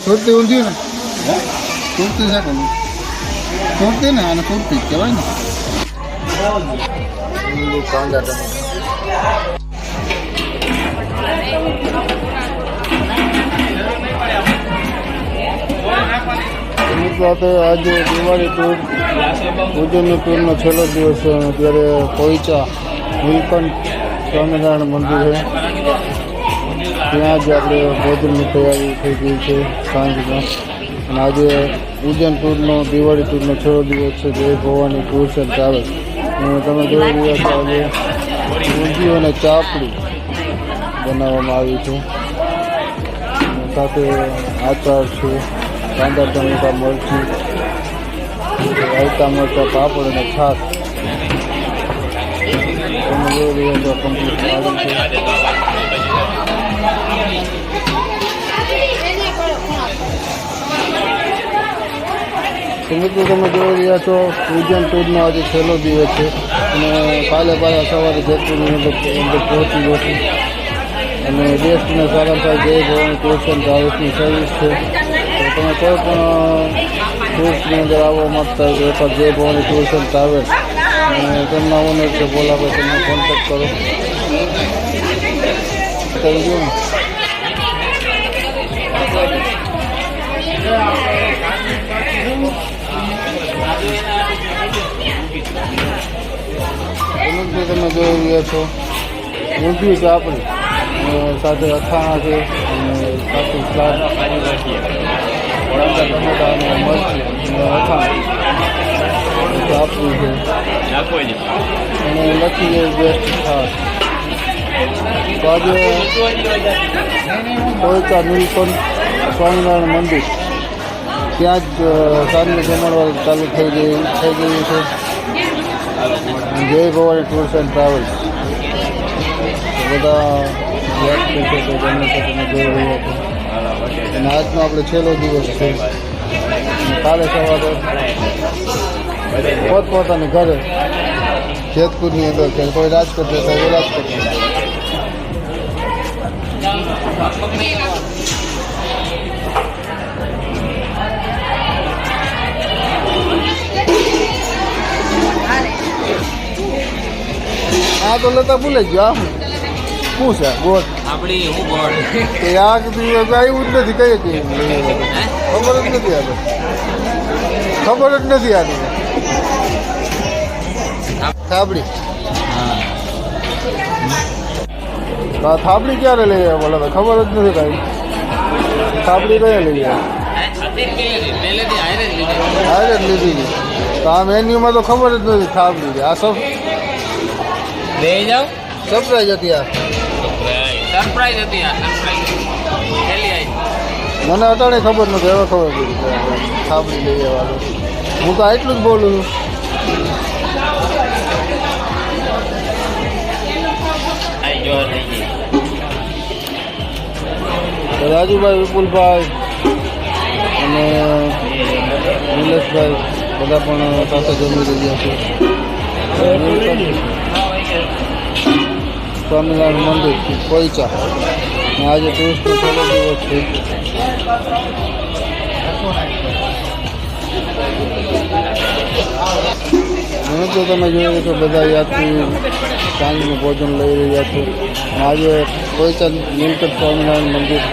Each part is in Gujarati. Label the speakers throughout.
Speaker 1: સુરતી ઊંધિયું ને સુરતી છે કોનું સુરતી ને અને સુરતી જ કહેવાય ને કાંદા સાથે આજે દિવાળી ટૂર ઉજ્જૈનની ટૂરનો છેલ્લો દિવસ છે અને અત્યારે પોઈચા નીલકંઠ સ્વામિનારાયણ મંદિર છે ત્યાં જ આપણે ભોજનની તૈયારી થઈ ગઈ છે સાંજમાં અને આજે ઉજ્જૈન ટૂરનો દિવાળી ટૂરનો છેલ્લો દિવસ છે જય ભવાની ટૂર્સ એન્ડ ટ્રાવેલ્સ અને તમે જોઈ રહ્યા છો આજે ઊંધિયું અને ચાપડી બનાવવામાં આવી છે સાથે આચાર છે કાંદા ટમેટા મરચી રાયતા મરચાં પાપડ અને છાશ તમે જોઈ રહ્યા છો કમ્પ્લીટ આવે છે મિત્રો તમે જોઈ રહ્યા છો ઉજ્જૈન ટૂરનો આજે છેલ્લો દિવસ છે અને કાલે પાછા સવારે જેતપુરની અંદર પહોંચી જશે અને દેશના સારા જય ભવાની ટૂર્સ એન્ડ ટ્રાવેલ્સની સર્વિસ છે તો તમે કોઈ પણ ટૂર્સની અંદર આવવા માગતા હોય તો જય ભવાની ટૂર્સ એન્ડ ટ્રાવેલ્સ અને તેમના ઓનર છે બોલાભાઈ તમને કોન્ટેક્ટ કરો કરી દો ને તમે જોઈ રહ્યા છો ઊંધિયું ચાપડી સાથે અથાણા છે અને સાથે સ્લાદ કાંદા ટમેટા અને મરચી અને અથાણા ચાપડી છે અને લખી જાય બેસ્ટ ખાસ તો આજે પોઈચા નીલકંઠ સ્વામિનારાયણ મંદિર ત્યાં જ સાંજની જમણવાર ચાલુ થઈ ગયું છે જય ભવાની ટૂર્સ એન્ડ ટ્રાવેલ્સ બધા યાત્રી છે તો ગમે છે તમે જોઈ રહ્યા છો અને આજનો આપણે છેલ્લો દિવસ છે કાલે સવારે પોતપોતાની ઘરે જેતપુરની અંદર છે કોઈ રાજકોટ જતા હોય રાજકોટ હા તો લેતા ભૂલે ગયો શું છે ગોળ
Speaker 2: આપણી હું ગોળ
Speaker 1: કે આ કીધું આવ્યું જ નથી કઈ કઈ ખબર જ નથી આવે ખબર જ નથી આવી થાબડી થાબડી ક્યારે લઈ આવ્યા બોલો ખબર જ નથી કાંઈ થાબડી કયા લઈ આવ્યા હારે જ લીધી તો આ મેન્યુમાં તો ખબર જ નથી થાબડી આ સબ
Speaker 2: લઈ જાઓ
Speaker 1: સરપ્રાઈઝ હતી આ
Speaker 2: સરપ્રાઈઝ હતી આ સરપ્રાઈઝ
Speaker 1: મને અટાણે ખબર નથી હવે ખબર પડી થાબડી લઈ આવવાનું હું તો એટલું જ બોલું છું રાજુભાઈ વિપુલભાઈ અને નિલેશભાઈ બધા પણ સાથે જમી રહ્યા છે સ્વામિનારાયણ મંદિર પોઈચા આજે ટૂરિસ્ટનો છેલ્લો દિવસ છે મને તો તમે જોયું છો બધા યાત્રી સાંજનું ભોજન લઈ રહ્યા છે આજે પોઈચા નીલકંઠ સ્વામિનારાયણ મંદિર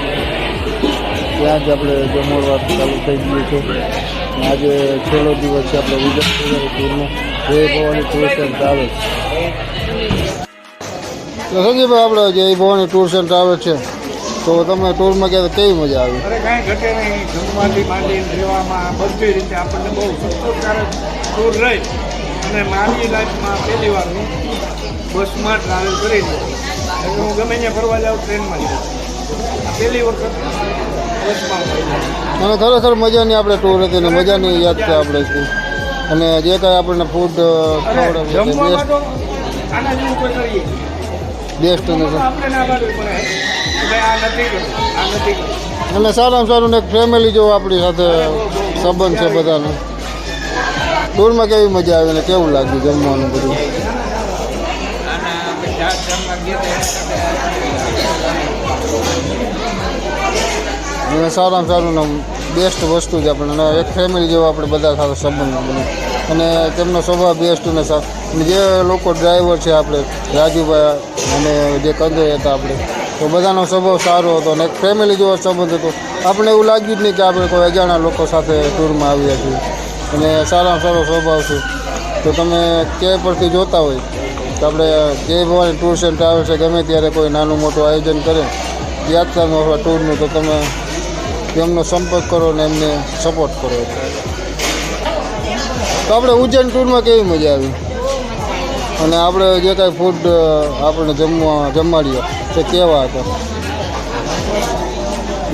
Speaker 1: ત્યાં જ આપણે જમણવાર ચાલુ થઈ ગયું છે આજે છેલ્લો દિવસ છે આપણે વિજય ટૂરનો જય ભવાની ટૂર્સ એન્ડ ટ્રાવેલ્સ તો સંજયભાઈ આપણે જય ભવાની ટૂર્સ એન્ડ ટ્રાવેલ્સ છે તો તમે ટૂરમાં ગયા કેવી મજા આવી
Speaker 3: અરે કાંઈ ઘટે નહીં જમવાથી માંડીને રહેવામાં બધી રીતે આપણને બહુ સંતોષકારક ટૂર રહી અને મારી લાઈફમાં પહેલી વાર હું બસમાં ટ્રાવેલ કરી છે એટલે હું ગમે ત્યાં ફરવા જાઉં ટ્રેનમાં જાઉં આ પહેલી વખત બસમાં
Speaker 1: અને ખરેખર મજાની આપણે ટૂર હતી ને મજાની યાદ છે આપણે અને જે કાંઈ આપણને ફૂડ
Speaker 3: જમવામાં તો આના જેવું કોઈ કરીએ
Speaker 1: બેસ્ટ અને
Speaker 3: આપણે ના પાડવું પડે કે ભાઈ આ નથી કરવું આ નથી કરવું
Speaker 1: અને સારામાં સારું એક ફેમિલી જેવો આપણી સાથે સંબંધ છે બધાનો ટૂરમાં કેવી મજા આવી ને કેવું લાગ્યું જમવાનું બધું અને સારામાં સારું ને બેસ્ટ વસ્તુ છે આપણે અને એક ફેમિલી જેવો આપણે બધા સાથે સંબંધ બને અને તેમનો સ્વભાવ બેસ્ટ અને જે લોકો ડ્રાઈવર છે આપણે રાજુભાઈ અને જે કંદોઈ હતા આપણે તો બધાનો સ્વભાવ સારો હતો અને એક ફેમિલી જેવો સંબંધ હતો. આપણે એવું લાગ્યું જ નહીં કે આપણે કોઈ અજાણ્યા લોકો સાથે ટૂરમાં આવ્યા છીએ અને સારામાં સારો સ્વભાવ છે. તો તમે ક્યાંય પરથી જોતા હોય તો આપણે જય ભવાની ટૂર્સ એન્ડ ટ્રાવેલ્સ છે ગમે ત્યારે કોઈ નાનું મોટું આયોજન કરે યાત્રાનું અથવા ટૂરનું તો તમે એમનો સંપર્ક કરો અને એમને સપોર્ટ કરો. તો આપણે ઉજ્જૈન ટૂરમાં કેવી મજા આવી અને આપણે જે કાંઈ ફૂડ આપણે જમાડ્યા તે કેવા હતા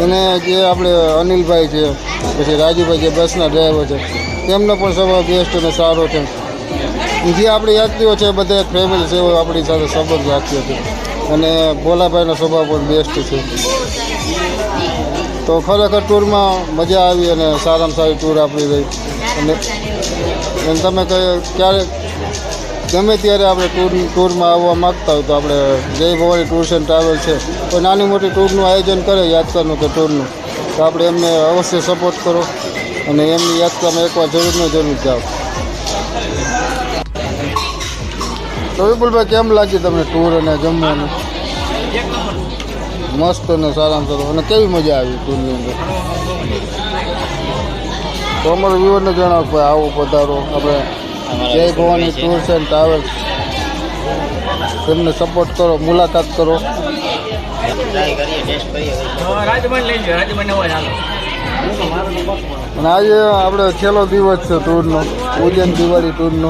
Speaker 1: અને જે આપણે અનિલભાઈ છે પછી રાજુભાઈ જે બસના ડ્રાઈવર છે તેમનો પણ સ્વભાવ બેસ્ટ અને સારો છે. જે આપણી યાત્રીઓ છે બધા ફેમિલી છે એવો આપણી સાથે સંબંધ રાખ્યો છે અને ભોલાભાઈનો સ્વભાવ પણ બેસ્ટ છે. તો ખરેખર ટૂરમાં મજા આવી અને સારામાં સારી ટૂર આપણી રહી અને તમે ક્યારે ગમે ત્યારે આપણે ટૂરમાં આવવા માગતા હોય તો આપણે જય ભવાની ટૂર્સ એન્ડ ટ્રાવેલ છે કોઈ નાની મોટી ટૂરનું આયોજન કરે યાત્રાનું કે ટૂરનું તો આપણે એમને અવશ્ય સપોર્ટ કરો અને એમની યાત્રામાં એકવાર જરૂર જાઓ. તો વિપુલભાઈ કેમ લાગી તમને ટૂર અને જમવાનું? મસ્ત અને સારામાં સારું અને કેવી મજા આવી ટૂરની અંદર? તો અમારા વ્યુઅરને જણાવો કે આવો પધારો આપણે જય ભવાની ટૂર્સ એન્ડ ટ્રાવેલ્સ તેમને સપોર્ટ કરો મુલાકાત કરો. અને આજે આપણે છેલ્લો દિવસ છે ટૂરનો ઉજ્જૈન દિવાળી ટૂરનો.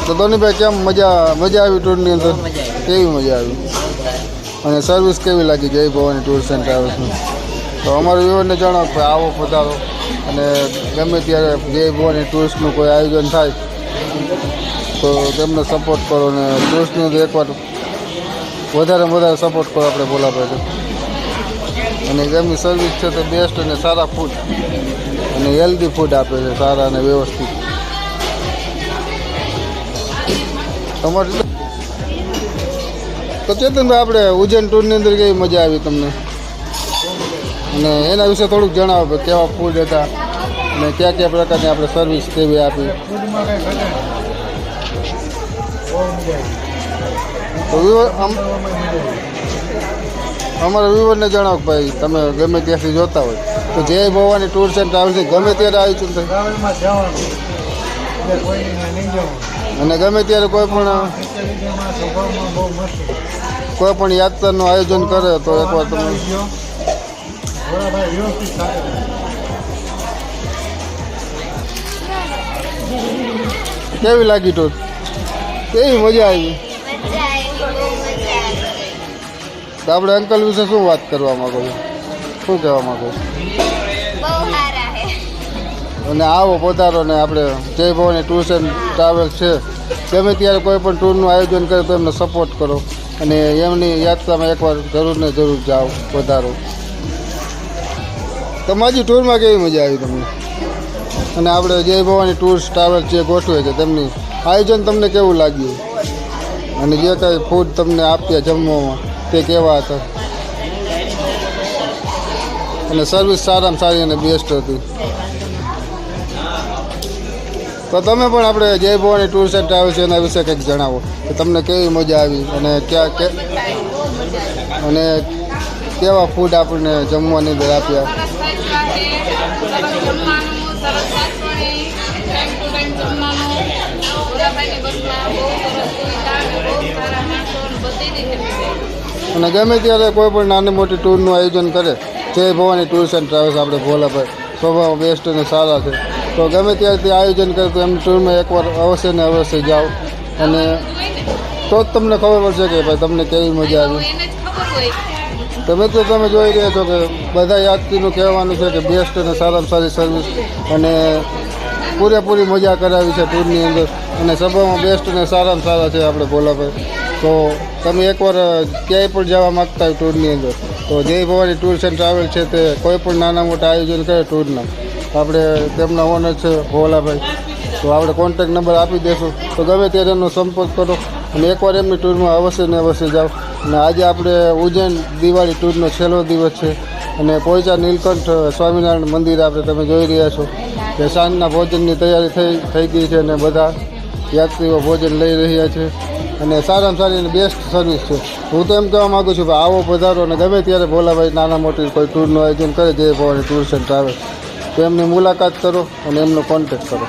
Speaker 1: તો ધોનીભાઈ કેમ મજા આવી ટૂરની અંદર? કેવી મજા આવી અને સર્વિસ કેવી લાગી જય ભવાની ટૂર્સ એન્ડ ટ્રાવેલ્સની? તો અમારા વ્યુઅરને જણાવો કે આવો પધારો અને ગમે ત્યારે જય ભવાની ટૂર્સનું કોઈ આયોજન થાય તો તેમને સપોર્ટ કરો અને ટૂર્સની અંદર એકવાર વધારે સપોર્ટ કરો આપણે ભોલાભાઈ અને એમની સર્વિસ છે તે બેસ્ટ અને સારા ફૂડ અને હેલ્ધી ફૂડ આપે છે સારા અને વ્યવસ્થિત. તમારી તો ચેતનભાઈ આપણે ઉજ્જૈન ટૂરની અંદર કેવી મજા આવી તમને અને એના વિશે થોડુંક જણાવો કે કેવા ફૂડ હતા અને કયા પ્રકારની આપણે સર્વિસ કેવી આપી? તો અમારા વ્યુઅરને જણાવો કે ભાઈ તમે ગમે ત્યાંથી જોતા હોય તો જય ભવાની ટૂર્સ એન્ડ ટ્રાવેલ્સથી ગમે ત્યારે આયોજન થાય અને ગમે ત્યારે કોઈ પણ યાત્રાનું આયોજન કરે તો એકવાર તમે કેવી લાગી ટૂર? કેવી મજા આવી? તો આપણે અંકલ વિશે શું વાત કરવા માંગો છો? શું કહેવા માંગો છો? અને આવો પધારો ને આપણે જય ભવાની ટૂર્સ એન્ડ ટ્રાવેલ્સ છે ગમે ત્યારે કોઈ પણ ટૂરનું આયોજન કરે તો એમને સપોર્ટ કરો અને એમની યાત્રામાં એકવાર જરૂર જાઓ પધારો. તમારી ટૂરમાં કેવી મજા આવી તમને? અને આપણે જય ભવાની ટૂર્સ ટ્રાવેલ્સ જે ગોઠવે છે તેમની આયોજન તમને કેવું લાગ્યું અને જે કાંઈ ફૂડ તમને આપ્યા જમવામાં તે કેવા હતા અને સર્વિસ સારામાં સારી અને બેસ્ટ હતી? તો તમે પણ આપણે જય ભવાની ટૂર્સ એન્ડ ટ્રાવેલ્સ એના વિશે કંઈક જણાવો કે તમને કેવી મજા આવી અને અને કેવા ફૂડ આપણને જમવાની અંદર આપ્યા? અને ગમે ત્યારે કોઈ પણ નાની મોટી ટૂરનું આયોજન કરે જય ભવાની ટૂર્સ એન્ડ ટ્રાવેલ્સ આપણે ભોલાભાઈ સ્વભાવ બેસ્ટ અને સારા છે તો ગમે ત્યારથી આયોજન કરે તો એમની ટૂરમાં એકવાર અવશ્ય ને અવશ્ય જાઓ અને તો જ તમને ખબર પડશે કે ભાઈ તમને કેવી મજા આવી. તમે તો તમે જોઈ રહ્યા છો કે બધા યાત્રીનું કહેવાનું છે કે બેસ્ટ અને સારામાં સારી સર્વિસ અને પૂરેપૂરી મજા કરાવી છે ટૂરની અંદર અને સભામાં બેસ્ટ અને સારામાં સારા છે આપણે ભોલાભાઈ. તો તમે એકવાર ક્યાંય પણ જવા માગતા હોય ટૂરની અંદર તો જય ભવાની ટૂર્સ એન્ડ ટ્રાવેલ છે તે કોઈ પણ નાના મોટા આયોજન કરે ટૂરના આપણે તેમના ઓનર છે ભોલાભાઈ તો આપણે કોન્ટેક્ટ નંબર આપી દઈશું, તો ગમે ત્યારે એમનો સંપર્ક કરો અને એકવાર એમની ટૂરમાં અવશ્ય ને અવશ્ય જાઓ. અને આજે આપણે ઉજ્જૈન દિવાળી ટૂરનો છેલ્લો દિવસ છે અને પોઈચા નીલકંઠ સ્વામિનારાયણ મંદિર આપણે તમે જોઈ રહ્યા છો કે સાંજના ભોજનની તૈયારી થઈ ગઈ છે અને બધા યાત્રીઓ ભોજન લઈ રહ્યા છે અને સારામાં સારી અને બેસ્ટ સર્વિસ છે. હું તો એમ કહેવા માગું છું કે આવો પધારો અને ગમે ત્યારે ભોલાભાઈ નાના મોટી કોઈ ટૂરનું આયોજન કરે જય ભવાની ટૂર્સ એન્ડ ટ્રાવેલ્સ, તો એમની મુલાકાત કરો અને એમનો કોન્ટેક્ટ કરો.